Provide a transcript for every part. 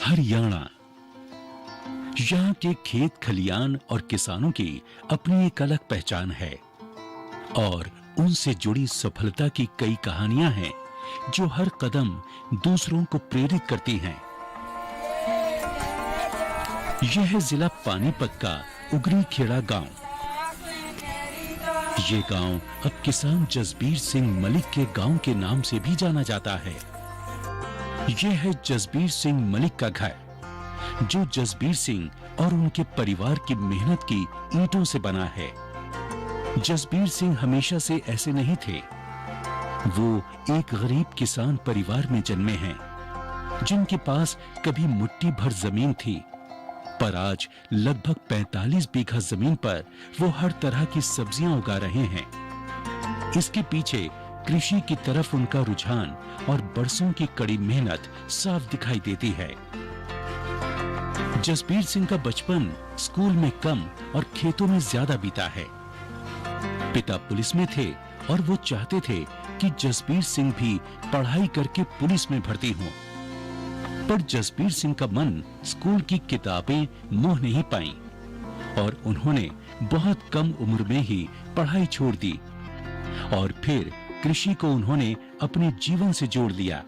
हरियाणा। यहाँ के खेत खलियान और किसानों की अपनी एक अलग पहचान है और उनसे जुड़ी सफलता की कई कहानियां हैं जो हर कदम दूसरों को प्रेरित करती हैं। यह है जिला पानीपत का उगरी खेड़ा गांव। ये गांव अब किसान जसबीर सिंह मलिक के गांव के नाम से भी जाना जाता है। यह है जसबीर सिंह मलिक का घर, जो जसबीर सिंह और उनके परिवार की मेहनत की ईंटों से बना है। जसबीर सिंह हमेशा से ऐसे नहीं थे। वो एक गरीब किसान परिवार में जन्मे हैं, जिनके पास कभी मुट्ठी भर जमीन थी, पर आज लगभग 45 बीघा जमीन पर वो हर तरह की सब्जियां उगा रहे हैं। इसके पीछे कृषि की तरफ उनका रुझान और बरसों की कड़ी मेहनत साफ दिखाई देती है। जसबीर सिंह का बचपन स्कूल में कम और खेतों में ज्यादा बीता है। पिता पुलिस में थे और वो चाहते थे कि जसबीर सिंह भी पढ़ाई करके पुलिस में भर्ती हों। पर जसबीर सिंह का मन स्कूल की किताबें मोह नहीं पाई और उन्होंने बहुत कम उम्र में ही पढ़ाई छोड़ दी और फिर कृषि को उन्होंने अपने जीवन से जोड़ लिया।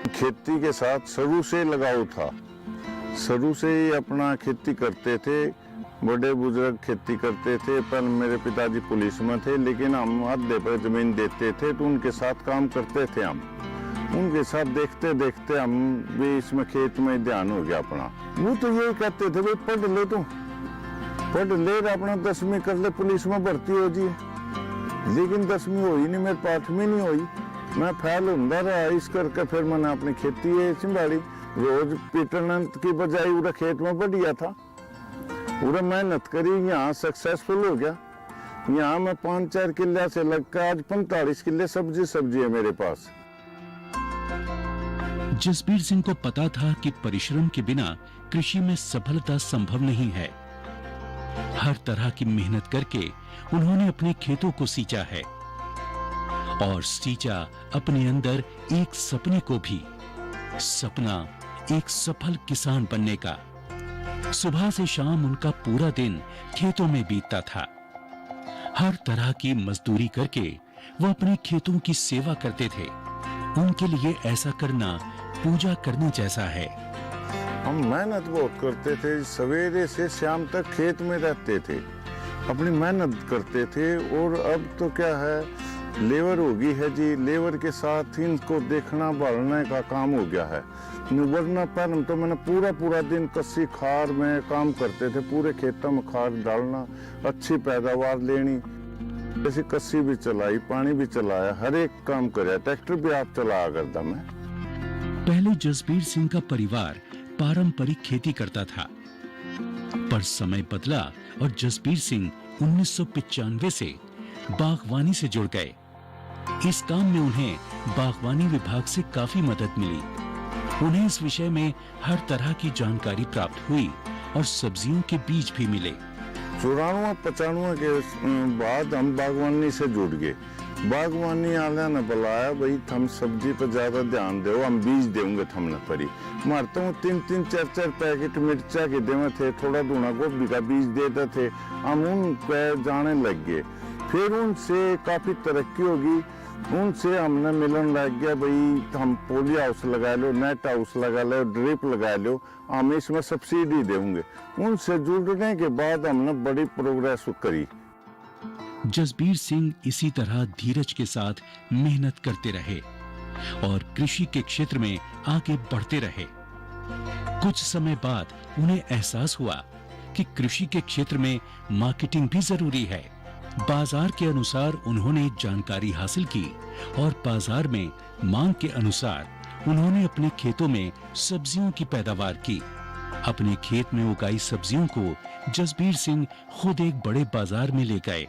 खेती के साथ शुरू से लगाव था। शुरू से ही अपना खेती करते थे। बड़े बुजुर्ग खेती करते थे, पर मेरे पिताजी पुलिस में थे, लेकिन हम आधे पर जमीन देते थे तो उनके साथ काम करते थे। हम उनके साथ देखते देखते हम भी इसमें खेत में ध्यान हो गया अपना। वो तो यही कहते थे, भाई पढ़ ले, तू पढ़ ले, अपना 10वीं कर ले, पुलिस में भर्ती हो जी। लेकिन 10वीं हुई नहीं, मेरे 8वीं नहीं हुई, मैं फेल होता रहा। इस करके फिर मैंने अपनी खेती संभाली। रोज पीटन की बजाय पूरा खेत में बढ़िया था, पूरा मेहनत करी, यहाँ सक्सेसफुल हो गया। यहाँ मैं 5-4 किले से लगकर आज 45 किले सब्जी है मेरे पास। जसबीर सिंह को पता था कि परिश्रम के बिना कृषि में सफलता संभव नहीं है। हर तरह की मेहनत करके उन्होंने अपने खेतों को सींचा है और सींचा अपने अंदर एक सपने को भी, सपना एक सफल किसान बनने का। सुबह से शाम उनका पूरा दिन खेतों में बीतता था। हर तरह की मजदूरी करके वो अपने खेतों की सेवा करते थे। उनके लिए ऐसा करना पूजा करने जैसा है। हम मेहनत बहुत करते थे, सवेरे से शाम तक खेत में रहते थे, अपनी मेहनत करते थे। और अब तो क्या है, लेबर हो गई है जी, लेबर के साथ इनको देखना भालने का काम हो गया है। वरना पहले तो मैंने पूरा दिन कस्सी खार में काम करते थे, पूरे खेतों में खार डालना, अच्छी पैदावार लेनी। जैसे कस्सी भी चलाई, पानी भी चलाया, हर एक काम कराया, ट्रैक्टर भी आप चलाया करता मैं। पहले जसबीर सिंह का परिवार पारंपरिक खेती करता था, पर समय बदला और जसबीर सिंह 1995 से बागवानी से जुड़ गए। इस काम में उन्हें बागवानी विभाग से काफी मदद मिली। उन्हें इस विषय में हर तरह की जानकारी प्राप्त हुई और सब्जियों के बीज भी मिले। 94-95 के बाद हम बागवानी से जुड़ गए। बागवानी वाले ने बुलाया, भाई हम सब्जी पर ज्यादा ध्यान दो, हम बीज देंगे हमने परी। मारता हूँ 3-3, 4-4 पैकेट मिर्चा के देवे थे, थोड़ा धुना गोभी का बीज देते थे। हम उन पे जाने लग गए। फिर उनसे काफी तरक्की होगी। उनसे हमने मिलन लग गया, भाई हम पोली हाउस लगा लो, नेट हाउस लगा लो, ड्रिप लगा लो, हम इसमें सब्सिडी देंगे। उनसे जुड़ने के बाद हमने बड़ी प्रोग्रेस करी। जसबीर सिंह इसी तरह धीरज के साथ मेहनत करते रहे और कृषि के क्षेत्र में आगे बढ़ते रहे। कुछ समय बाद उन्हें एहसास हुआ कि कृषि के क्षेत्र में मार्केटिंग भी जरूरी है। बाजार के अनुसार उन्होंने जानकारी हासिल की और बाजार में मांग के अनुसार उन्होंने अपने खेतों में सब्जियों की पैदावार की। अपने खेत में उगाई सब्जियों को जसबीर सिंह खुद एक बड़े बाजार में ले गए।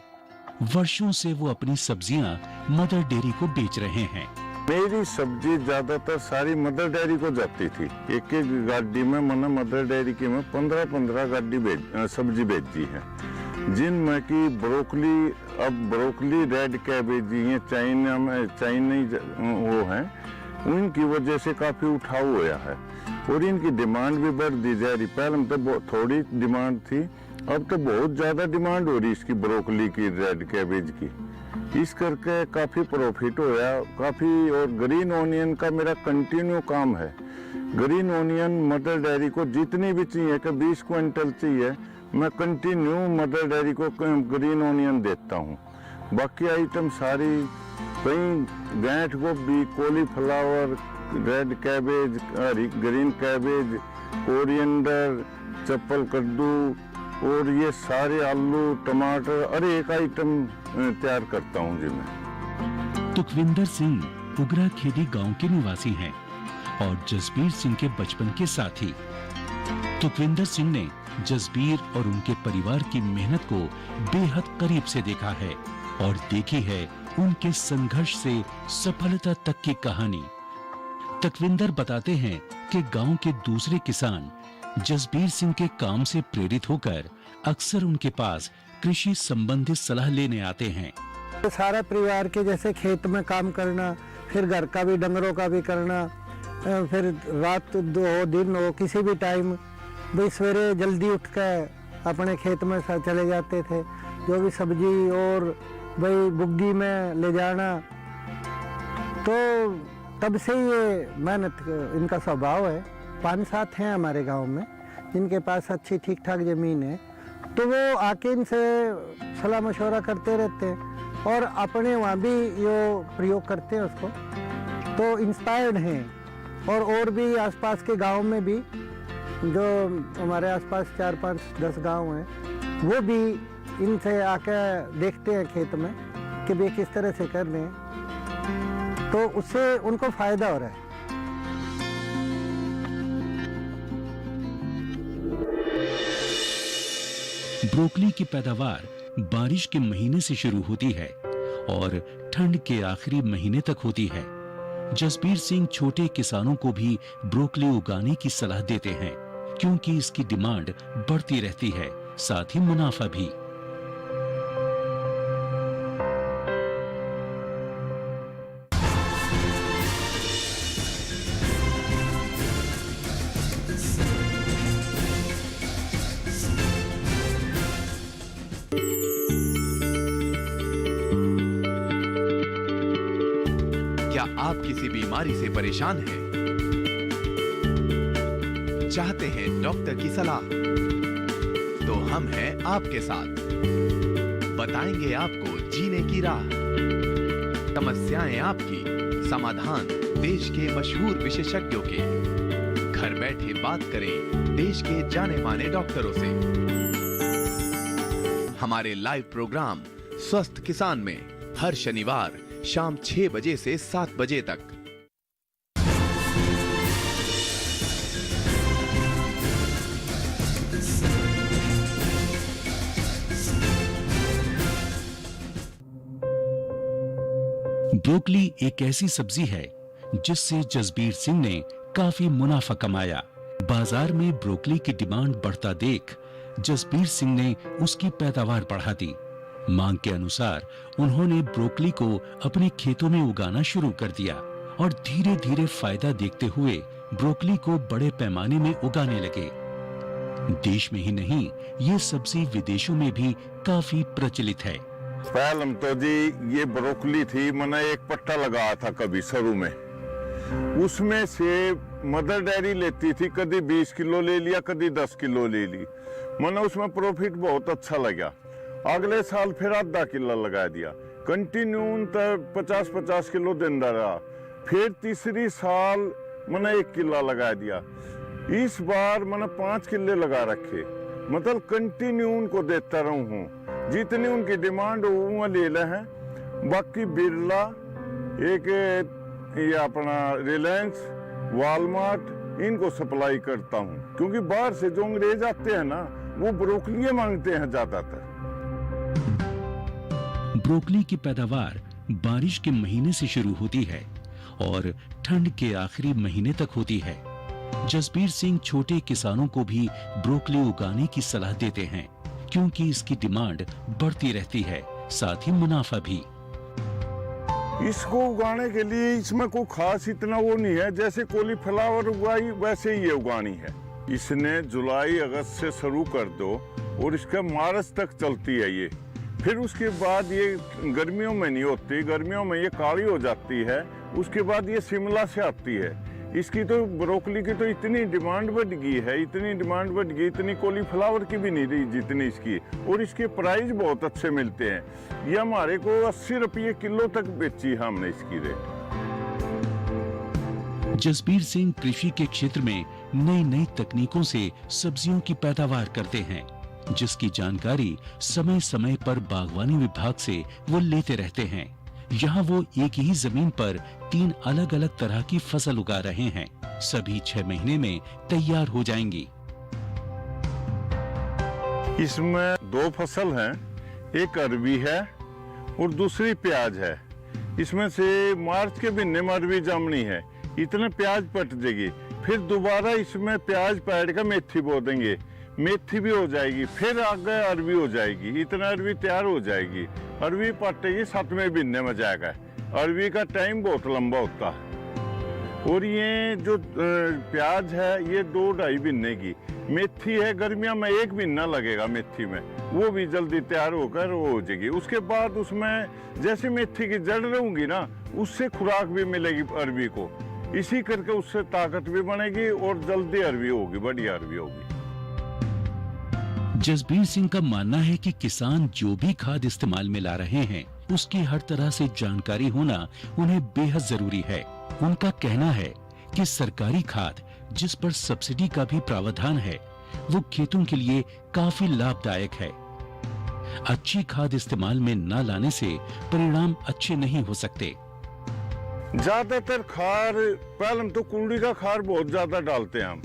वर्षों से वो अपनी सब्जियां मदर डेयरी को बेच रहे हैं। मेरी सब्जी ज्यादातर सारी मदर डेयरी को जाती थी। एक गाड़ी में मैंने मदर डेयरी की में 15-15 गाड़ी सब्जी बेची है, जिनमें की ब्रोकली, अब ब्रोकली, रेड कैबेज, ये चाइना में चाइनीज वो है, उनकी वजह से काफ़ी उठाव हुआ है और इनकी डिमांड भी बढ़ दी जा रही। पहले में तो थोड़ी डिमांड थी, अब तो बहुत ज़्यादा डिमांड हो रही इसकी, ब्रोकली की, रेड कैबेज की। इस करके काफ़ी प्रॉफिट होया काफ़ी। और ग्रीन ओनियन का मेरा कंटिन्यू काम है। ग्रीन ओनियन मदर डेयरी को जितनी भी चाहिए कि 20 क्विंटल चाहिए, मैं कंटिन्यू मदर डेयरी को ग्रीन ओनियन देता हूँ। बाकी आइटम सारी कहीं गांठ गोभी, cauliflower, red cabbage, green cabbage, coriander, चप्पल कद्दू और ये सारे आलू, टमाटर, हर एक आइटम तैयार करता हूँ जी मैं। तुखविंदर सिंह उगरा खेड़ी गांव के निवासी हैं और जसबीर सिंह के बचपन के साथी। तुखविंदर सिंह ने जसबीर और उनके परिवार की मेहनत को बेहद करीब से देखा है और देखी है उनके संघर्ष से सफलता तक की कहानी। तकविंदर बताते हैं कि गांव के दूसरे किसान जसबीर सिंह के काम से प्रेरित होकर अक्सर उनके पास कृषि संबंधित सलाह लेने आते हैं। सारा परिवार के जैसे खेत में काम करना, फिर घर का भी, डंगरों का भी करना, फिर रात हो दिन हो किसी भी टाइम भाई सवेरे जल्दी उठ कर अपने खेत में चले जाते थे। जो भी सब्जी और भाई बुग्गी में ले जाना, तो तब से ये मेहनत इनका स्वभाव है। 5-7 हैं हमारे गांव में जिनके पास अच्छी ठीक ठाक ज़मीन है, तो वो आके इनसे सलाह मशवरा करते रहते हैं और अपने वहाँ भी ये प्रयोग करते हैं उसको, तो इंस्पायर्ड हैं। और भी आसपास के गांव में भी, जो हमारे आसपास 4-5-10 गांव हैं, वो भी इनसे आके देखते हैं खेत में कि वे किस तरह से कर रहे हैं, तो उससे उनको फ़ायदा हो रहा है। ब्रोकली की पैदावार बारिश के महीने से शुरू होती है और ठंड के आखिरी महीने तक होती है। जसबीर सिंह छोटे किसानों को भी ब्रोकली उगाने की सलाह देते हैं क्योंकि इसकी डिमांड बढ़ती रहती है, साथ ही मुनाफा भी। क्या आप किसी बीमारी से परेशान हैं? चाहते हैं डॉक्टर की सलाह? तो हम हैं आपके साथ। बताएंगे आपको जीने की राह। समस्याएं आपकी, समाधान देश के मशहूर विशेषज्ञों के। घर बैठे बात करें देश के जाने माने डॉक्टरों से। हमारे लाइव प्रोग्राम स्वस्थ किसान में हर शनिवार शाम 6 बजे से 7 बजे तक। ब्रोकली एक ऐसी सब्जी है जिससे जसबीर सिंह ने काफी मुनाफा कमाया। बाजार में ब्रोकली की डिमांड बढ़ता देख जसबीर सिंह ने उसकी पैदावार बढ़ा दी। मांग के अनुसार उन्होंने ब्रोकली को अपने खेतों में उगाना शुरू कर दिया और धीरे धीरे फायदा देखते हुए ब्रोकली को बड़े पैमाने में उगाने लगे। देश में ही नहीं, ये सब्जी विदेशों में भी काफी प्रचलित है। पहले तो जी ये ब्रोकली थी, मैंने एक पट्टा लगाया था कभी शुरू में, उसमें से मदर डेयरी लेती थी, कभी 20 किलो ले लिया, कभी 10 किलो ले ली। मैंने उसमें प्रॉफिट बहुत अच्छा लगा। अगले साल फिर आधा किलो लगा दिया, कंटिन्यू 50-50 किलो देता रहा। फिर तीसरी साल मैंने 1 किलो लगा दिया। इस बार मैंने 5 किले लगा रखे, मतलब कंटिन्यू उनको देता रहूं हूँ। जितनी उनकी डिमांड हो वो ले ले हैं। बाकी बिरला, एक ये अपना रिलायंस, वॉलमार्ट, इनको सप्लाई करता हूँ क्योंकि बाहर से जो अंग्रेज आते हैं ना, वो ब्रोकली मांगते हैं ज्यादातर। ब्रोकली की पैदावार बारिश के महीने से शुरू होती है और ठंड के आखिरी महीने तक होती है। जसबीर सिंह छोटे किसानों को भी ब्रोकली उगाने की सलाह देते हैं क्योंकि इसकी डिमांड बढ़ती रहती है, साथ ही मुनाफा भी। इसको उगाने के लिए इसमें कोई खास इतना वो नहीं है, जैसे कॉलीफ्लावर उगाई वैसे ही ये उगानी है। इसने जुलाई अगस्त से शुरू कर दो और इसका मार्च तक चलती है ये। फिर उसके बाद ये गर्मियों में नहीं होती, गर्मियों में ये काली हो जाती है। उसके बाद ये शिमला से आती है। इसकी तो ब्रोकली की तो इतनी डिमांड बढ़ गई है, इतनी डिमांड बढ़ गई, इतनी कॉलीफ्लावर की भी नहीं रही जितनी इसकी। और इसके प्राइस बहुत अच्छे मिलते हैं। ये हमारे को 80 रुपये किलो तक बेची है हमने इसकी रेट। जसबीर सिंह कृषि के क्षेत्र में नई नई तकनीकों से सब्जियों की पैदावार करते हैं, जिसकी जानकारी समय समय पर बागवानी विभाग से वो लेते रहते हैं। यहाँ वो एक ही जमीन पर 3 अलग अलग तरह की फसल उगा रहे हैं। सभी 6 महीने में तैयार हो जाएंगी। इसमें 2 फसल हैं, एक अरबी है और दूसरी प्याज है। इसमें से मार्च के महीने में अरबी जामनी है, इतने प्याज पट जाएगी। फिर दोबारा इसमें प्याज पैड का मेथी बो देंगे, मेथी भी हो जाएगी। फिर आगे अरबी हो जाएगी, इतना अरबी तैयार हो जाएगी। अरबी पटेगी 7वें महीने में जाएगा। अरबी का टाइम बहुत लंबा होता है। और ये जो प्याज है ये 2-2.5 महीने की। मेथी है गर्मियों में 1 महीना लगेगा मेथी में, वो भी जल्दी तैयार होकर वो हो जाएगी। उसके बाद उसमें जैसे मेथी की जड़ रहूंगी ना, उससे खुराक भी मिलेगी अरबी को। इसी करके उससे ताकत भी बनेगी और जल्दी अरबी होगी, बढ़िया अरबी होगी। जसबीर सिंह का मानना है कि किसान जो भी खाद इस्तेमाल में ला रहे हैं, उसकी हर तरह से जानकारी होना उन्हें बेहद जरूरी है। उनका कहना है कि सरकारी खाद जिस पर सब्सिडी का भी प्रावधान है, वो खेतों के लिए काफी लाभदायक है। अच्छी खाद इस्तेमाल में न लाने से परिणाम अच्छे नहीं हो सकते। ज्यादातर खार पहले तो कुंडी का खार बहुत ज्यादा डालते हैं हम।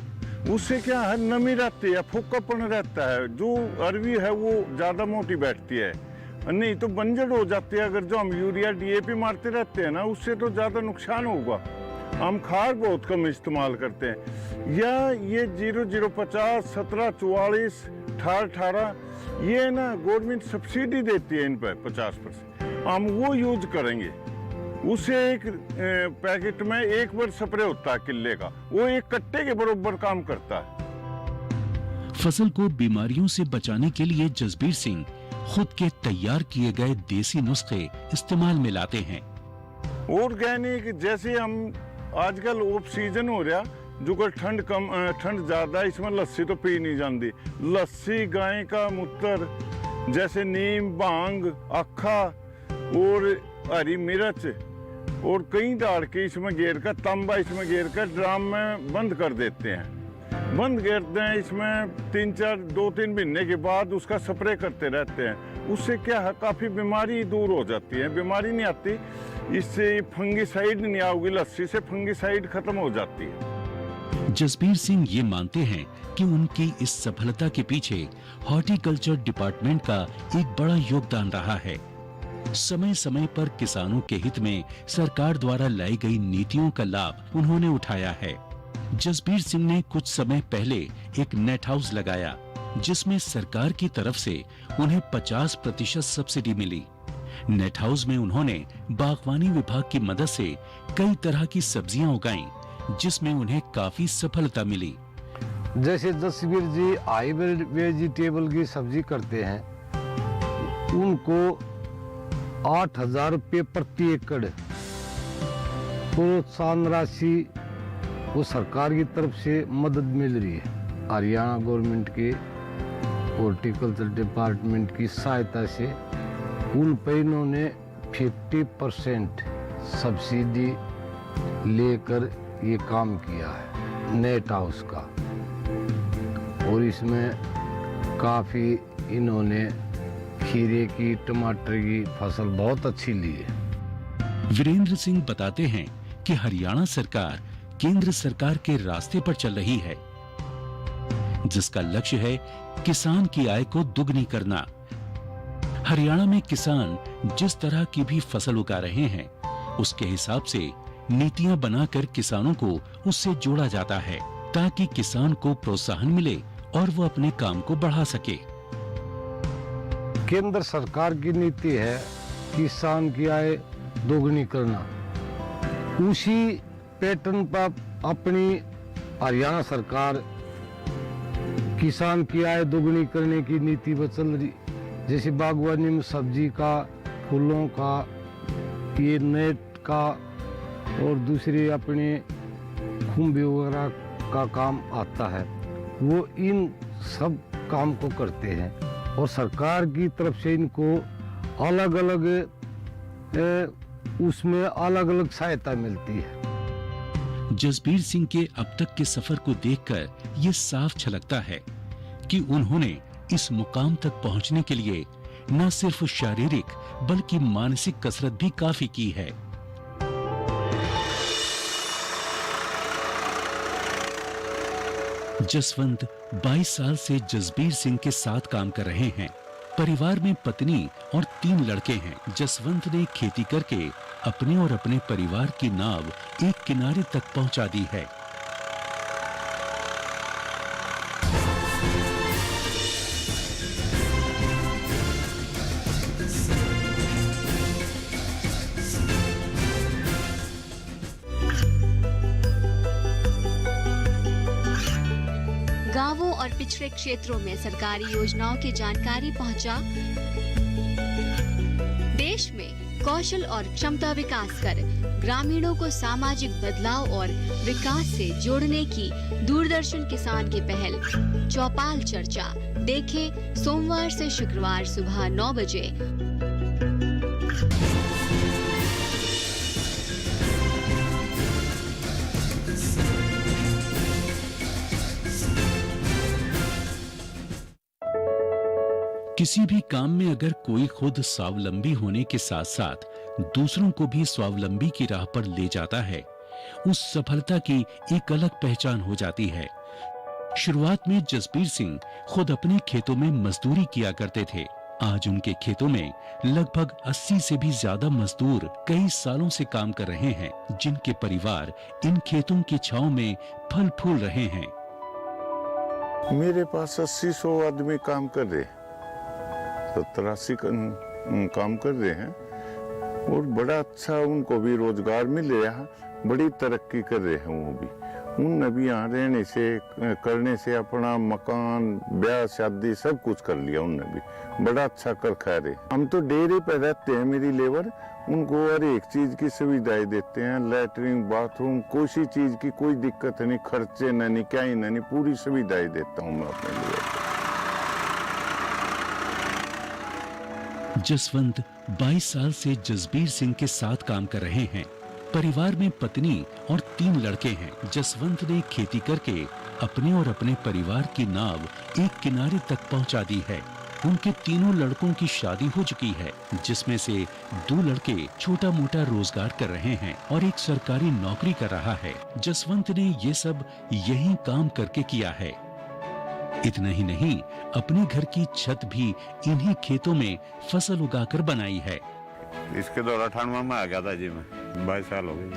उससे क्या है, नमी रहती है, फुक्कापन रहता है। जो अरबी है वो ज्यादा मोटी बैठती है, नहीं तो बंजर हो जाती है। अगर जो हम यूरिया DAP मारते रहते हैं ना, उससे तो ज्यादा नुकसान होगा। हम खाद बहुत कम इस्तेमाल करते हैं। या ये 0050, 1744, 1818 ये ना गवर्नमेंट सब्सिडी देती है इन पर 50%। हम वो यूज करेंगे। उसे एक पैकेट में 1 बार स्प्रे होता है किले का, वो 1 कट्टे के बराबर काम करता है। फसल को बीमारियों से बचाने के लिए जसबीर सिंह खुद के तैयार किए गए देसी नुस्खे इस्तेमाल में लाते हैं। ऑर्गेनिक जैसे हम आजकल ऑफ सीजन हो रहा, जो कर ठंड कम ठंड ज्यादा, इसमें लस्सी तो पी नहीं जाती। लस्सी गाय का मूत्र, जैसे नीम, भांग, अखा और हरी मिर्च और कई डाल के इसमें घेर कर, तांबा इसमें घेर कर ड्राम में बंद कर देते हैं। बंद करते हैं, इसमें 2-3 महीने के बाद उसका स्प्रे करते रहते हैं। उससे क्या है, काफी बीमारी दूर हो जाती है। बीमारी नहीं आती, इससे फंगिसाइड नहीं आओगी, लस्सी से फंगिसाइड खत्म हो जाती है। जसबीर सिंह ये मानते हैं कि उनकी इस सफलता के पीछे हॉर्टिकल्चर डिपार्टमेंट का एक बड़ा योगदान रहा है। समय समय पर किसानों के हित में सरकार द्वारा लाई गई नीतियों का लाभ उन्होंने उठाया है। जसबीर सिंह ने कुछ समय पहले एक नेट हाउस लगाया, जिसमें सरकार की तरफ से उन्हें 50% सब्सिडी मिली। नेट हाउस में उन्होंने बागवानी विभाग की मदद से कई तरह की सब्जियां उगाई, जिसमें उन्हें काफी सफलता मिली। जैसे जसबीर जी हाइब्रिड वेजिटेबल की सब्जी करते हैं, उनको 8,000 रुपये प्रति एकड़ प्रोत्साहन राशि वो सरकार की तरफ से मदद मिल रही है। हरियाणा गवर्नमेंट के हॉर्टिकल्चर डिपार्टमेंट की सहायता से उन पर इन्होंने 50% सब्सिडी लेकर ये काम किया है नेट हाउस का। और इसमें काफ़ी इन्होंने खीरे की, टमाटर की फसल बहुत अच्छी ली है। वीरेंद्र सिंह बताते हैं कि हरियाणा सरकार केंद्र सरकार के रास्ते पर चल रही है, जिसका लक्ष्य है किसान की आय को दुगनी करना। हरियाणा में किसान जिस तरह की भी फसल उगा रहे हैं, उसके हिसाब से नीतियां बनाकर किसानों को उससे जोड़ा जाता है, ताकि किसान को प्रोत्साहन मिले और वो अपने काम को बढ़ा सके। केंद्र सरकार की नीति है किसान की आय दोगुनी करना। उसी पैटर्न पर अपनी हरियाणा सरकार किसान की आय दोगुनी करने की नीति पर चल रही। जैसे बागवानी में सब्जी का, फूलों का, ये नेट का और दूसरे अपने खुम्बे वगैरह का काम आता है, वो इन सब काम को करते हैं और सरकार की तरफ से इनको अलग अलग उसमें अलग अलग सहायता मिलती है। जसबीर सिंह के अब तक के सफर को देखकर ये साफ झलकता है कि उन्होंने इस मुकाम तक पहुंचने के लिए न सिर्फ शारीरिक बल्कि मानसिक कसरत भी काफी की है। जसवंत 22 साल से जसबीर सिंह के साथ काम कर रहे हैं। परिवार में पत्नी और 3 लड़के हैं। जसवंत ने खेती करके अपने और अपने परिवार की नाव एक किनारे तक पहुंचा दी है। गांवों और पिछड़े क्षेत्रों में सरकारी योजनाओं की जानकारी पहुंचा। देश में कौशल और क्षमता विकास कर ग्रामीणों को सामाजिक बदलाव और विकास से जोड़ने की दूरदर्शन किसान की पहल चौपाल चर्चा देखें सोमवार से शुक्रवार सुबह 9 बजे। किसी भी काम में अगर कोई खुद स्वावलंबी होने के साथ साथ दूसरों को भी स्वावलंबी की राह पर ले जाता है, उस सफलता की एक अलग पहचान हो जाती है। शुरुआत में जसबीर सिंह खुद अपने खेतों में मजदूरी किया करते थे। आज उनके खेतों में लगभग 80 से भी ज्यादा मजदूर कई सालों से काम कर रहे हैं, जिनके परिवार इन खेतों की छांव में फल फूल रहे हैं। मेरे पास 80-100 आदमी काम कर रहे हैं, 70-80 काम कर रहे हैं और बड़ा अच्छा उनको भी रोजगार मिल रहा है, बड़ी तरक्की कर रहे हैं वो भी। उनने भी यहाँ रहने से करने से अपना मकान, ब्याह शादी सब कुछ कर लिया उनने भी, बड़ा अच्छा कर खा रहे। हम तो डेरे पे रहते हैं, मेरी लेबर, उनको हर एक चीज की सुविधाएं देते हैं, लैटरिन बाथरूम, कोई चीज की कोई दिक्कत नहीं, खर्चे नहीं, क्या ही नहीं, पूरी सुविधाएं देता हूँ मैं अपने लिए। जसवंत 22 साल से जसबीर सिंह के साथ काम कर रहे हैं। परिवार में पत्नी और 3 लड़के हैं। जसवंत ने खेती करके अपने और अपने परिवार की नाव एक किनारे तक पहुंचा दी है। उनके तीनों लड़कों की शादी हो चुकी है, जिसमें से 2 लड़के छोटा मोटा रोजगार कर रहे हैं और एक सरकारी नौकरी कर रहा है। जसवंत ने ये सब यही काम करके किया है। इतना ही नहीं, अपने घर की छत भी इन्हीं खेतों में फसल उगाकर बनाई है। इसके दौरान 98 में आ गया था जी मैं, 22 साल हो गए।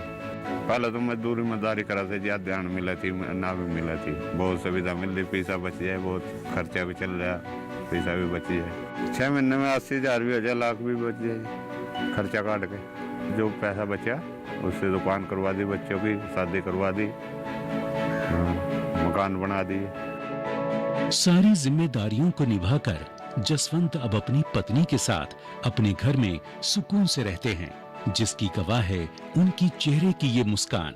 पहले तो मजदूरी मजदारी करा से ज्यादा ध्यान मिला थी, ना भी मिला थी, बहुत सुविधा मिल रही, पैसा बच जाए, बहुत खर्चा भी चल रहा, पैसा भी बच जाए। 6 महीने में 80,000 भी हो जाए, लाख भी बच जाए खर्चा काट के। जो पैसा बचा उससे दुकान करवा दी, बच्चों की शादी करवा दी, मकान बना दिए। सारी जिम्मेदारियों को निभाकर जसवंत अब अपनी पत्नी के साथ अपने घर में सुकून से रहते हैं, जिसकी गवाह है उनकी चेहरे की ये मुस्कान।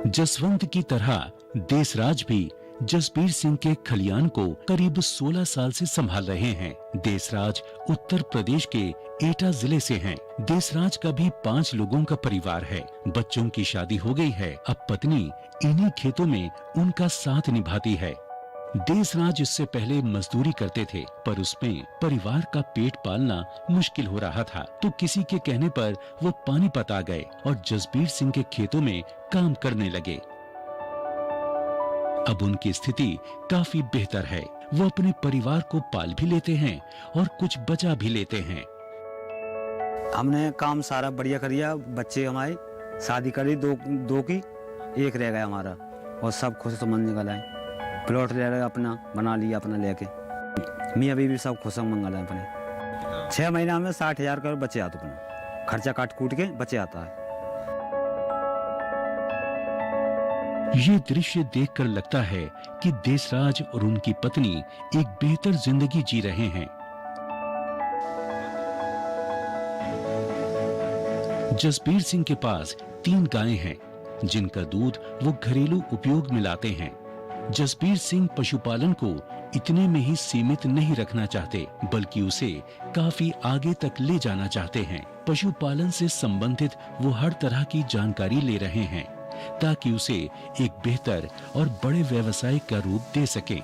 जसवंत की तरह देसराज भी जसबीर सिंह के खलियान को करीब 16 साल से संभाल रहे हैं। देसराज उत्तर प्रदेश के एटा जिले से हैं। देसराज का भी 5 लोगों का परिवार है। बच्चों की शादी हो गई है। अब पत्नी इन्हीं खेतों में उनका साथ निभाती है। देसराज इससे पहले मजदूरी करते थे, पर उसमें परिवार का पेट पालना मुश्किल हो रहा था, तो किसी के कहने पर वो पानीपत आ गए और जसबीर सिंह के खेतों में काम करने लगे। अब उनकी स्थिति काफी बेहतर है। वो अपने परिवार को पाल भी लेते हैं और कुछ बचा भी लेते हैं। हमने काम सारा बढ़िया करिया, बच्चे हमारे शादी करी, दो की, एक रह गया हमारा, और सब खुश समझ निकल आए। प्लॉट ले रहे अपना बना लिया, अपना लेके मैं अभी भी सब खुश मंगल है अपने। 6 महीना में 60,000 का बचे आते अपना खर्चा काट कूट के बचे आता है। ये दृश्य देखकर लगता है कि देसराज और उनकी पत्नी एक बेहतर जिंदगी जी रहे हैं। जसबीर सिंह के पास 3 गायें हैं, जिनका दूध वो घरेलू उपयोग में लाते हैं। जसबीर सिंह पशुपालन को इतने में ही सीमित नहीं रखना चाहते, बल्कि उसे काफी आगे तक ले जाना चाहते हैं। पशुपालन से संबंधित वो हर तरह की जानकारी ले रहे हैं, ताकि उसे एक बेहतर और बड़े व्यवसाय का रूप दे सके।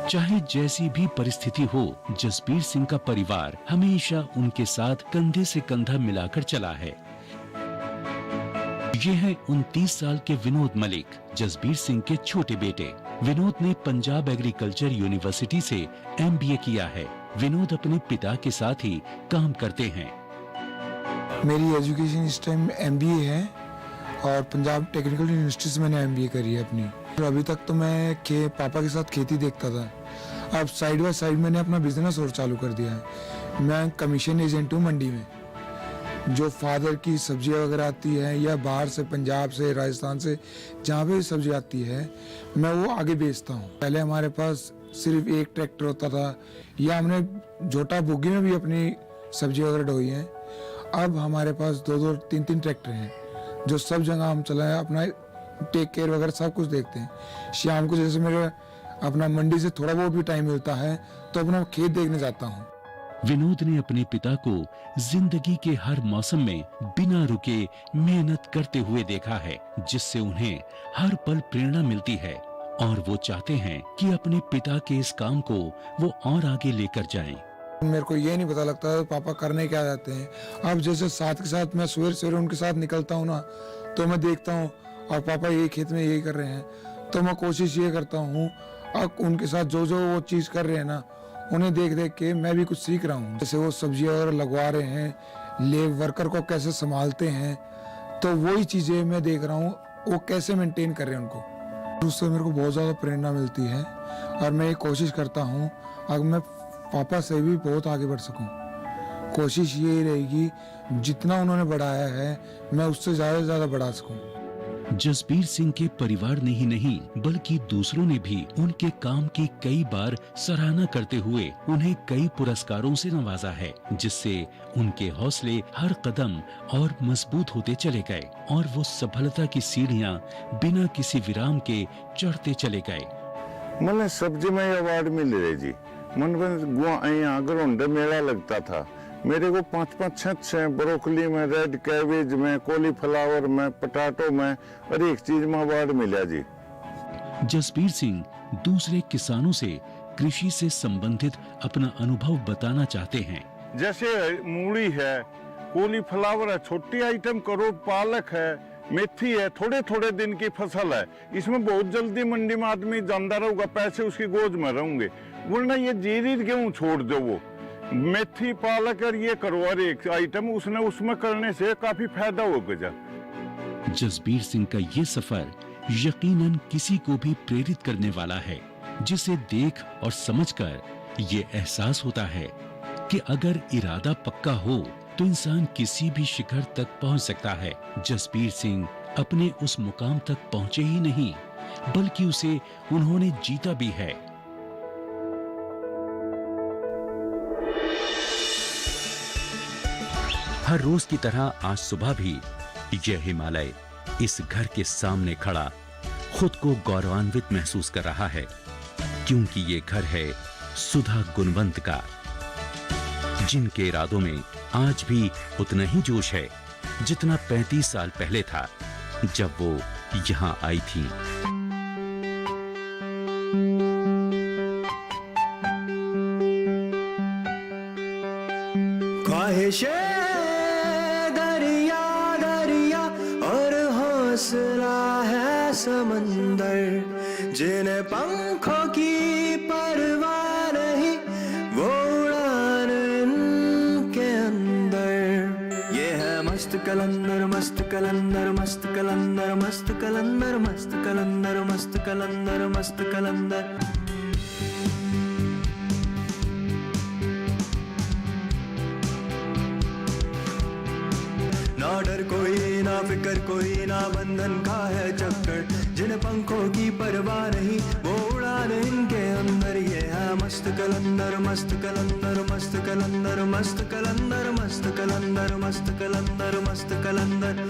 चाहे जैसी भी परिस्थिति हो, जसबीर सिंह का परिवार हमेशा उनके साथ कंधे से कंधा मिलाकर चला है। ये है 29 साल के विनोद मलिक, जसबीर सिंह के छोटे बेटे। विनोद ने पंजाब एग्रीकल्चर यूनिवर्सिटी से MBA किया है। विनोद अपने पिता के साथ ही काम करते हैं। मेरी एजुकेशन इस टाइम MBA है और पंजाब टेक्निकल यूनिवर्सिटी से मैंने MBA करी है अपनी। और अभी तक तो मैं पापा के साथ खेती देखता था। अब साइड बाय साइड मैंने अपना बिजनेस और चालू कर दिया है। मैं कमीशन एजेंट हूँ मंडी में। जो फादर की सब्जियाँ वगैरह आती है या बाहर से, पंजाब से, राजस्थान से, जहाँ पे सब्जी आती है, मैं वो आगे बेचता हूँ। पहले हमारे पास सिर्फ एक ट्रैक्टर होता था, या हमने झोटा बुग्गी में भी अपनी सब्जी वगैरह ढोई है। अब हमारे पास 2-2, 3-3 ट्रैक्टर हैं, जो सब जगह हम चलाएं, अपना टेक केयर वगैरह सब कुछ देखते हैं। शाम को जैसे मेरे अपना मंडी से थोड़ा बहुत भी टाइम मिलता है तो अपना खेत देखने जाता हूँ। विनोद ने अपने पिता को जिंदगी के हर मौसम में बिना रुके मेहनत करते हुए देखा है, जिससे उन्हें हर पल प्रेरणा मिलती है और वो चाहते हैं कि अपने पिता के इस काम को वो और आगे लेकर जाएं। मेरे को ये नहीं पता लगता पापा करने क्या जाते हैं। अब जैसे साथ के साथ मैं सवेरे उनके साथ निकलता हूँ ना, तो मैं देखता हूँ और पापा ये खेत में यही कर रहे हैं, तो मैं कोशिश ये करता हूँ अब उनके साथ जो जो वो चीज़ कर रहे हैं ना, उन्हें देख देख के मैं भी कुछ सीख रहा हूँ। जैसे वो सब्जियाँ वगैरह लगवा रहे हैं, लेबर वर्कर को कैसे संभालते हैं, तो वही चीज़ें मैं देख रहा हूँ वो कैसे मेंटेन कर रहे हैं उनको। उससे मेरे को बहुत ज़्यादा प्रेरणा मिलती है और मैं ये कोशिश करता हूँ अगर मैं पापा से भी बहुत आगे बढ़ सकूं। कोशिश ये रहेगी जितना उन्होंने बढ़ाया है मैं उससे ज़्यादा से ज़्यादा बढ़ा सकूं। जसबीर सिंह के परिवार ने ही नहीं, बल्कि दूसरों ने भी उनके काम की कई बार सराहना करते हुए उन्हें कई पुरस्कारों से नवाजा है, जिससे उनके हौसले हर कदम और मजबूत होते चले गए और वो सफलता की सीढ़ियां बिना किसी विराम के चढ़ते चले गए। मैंने सब्जी में अवार्ड मिल रहे जी। मन यहाँ ग्राउंड मेला लगता था, मेरे को 5-5, 6 ब्रोकली में, रेड कैबेज में, कॉलीफ्लावर में, पटाटो में, हर एक चीज में अवार्ड मिला जी। जसबीर सिंह दूसरे किसानों से कृषि से संबंधित अपना अनुभव बताना चाहते हैं। जैसे मूली है, कॉलीफ्लावर है, छोटी आइटम करो, पालक है, मेथी है, थोड़े थोड़े दिन की फसल है। इसमें बहुत जल्दी मंडी में आदमी जानता रहेगा, पैसे उसकी गोद में रहेंगे। वरना ये जीरी गेहूं छोड़ दो, वो मेथी, पालक और ये करो और एक आइटम उसमें करने से काफी फायदा होगा। जसबीर सिंह का ये सफर यकीनन किसी को भी प्रेरित करने वाला है, जिसे देख और समझकर ये एहसास होता है कि अगर इरादा पक्का हो तो इंसान किसी भी शिखर तक पहुंच सकता है। जसबीर सिंह अपने उस मुकाम तक पहुंचे ही नहीं, बल्कि उसे उन्होंने जीता भी है। हर रोज की तरह आज सुबह भी यह हिमालय इस घर के सामने खड़ा खुद को गौरवान्वित महसूस कर रहा है, क्योंकि ये घर है सुधा गुणवंत का, जिनके इरादों में आज भी उतना ही जोश है जितना 35 साल पहले था जब वो यहाँ आई थी। ख्वाहिशे दरिया दरिया और हौसला है समंदर, जिन्हें पंखों की परवाह नहीं वो उड़ान इनके अंदर। ये है मस्त कलंदर, मस्त कलंदर, मस्त कलंदर, मस्त कलंदर, मस्त कलंदर, मस्त कलंदर, मस्त कलंदर। ना फिक्र कोई ना बंधन का है चक्कर, जिन्हें पंखों की परवाह नहीं वो उड़ान इनके अंदर। ये है मस्त कलंदर मस्त कलंदर मस्त कलंदर मस्त कलंदर मस्त कलंदर मस्त कलंदर मस्त कलंदर,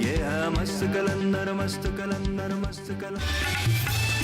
ये है मस्त कलंदर मस्त कलंदर मस्त कलंदर।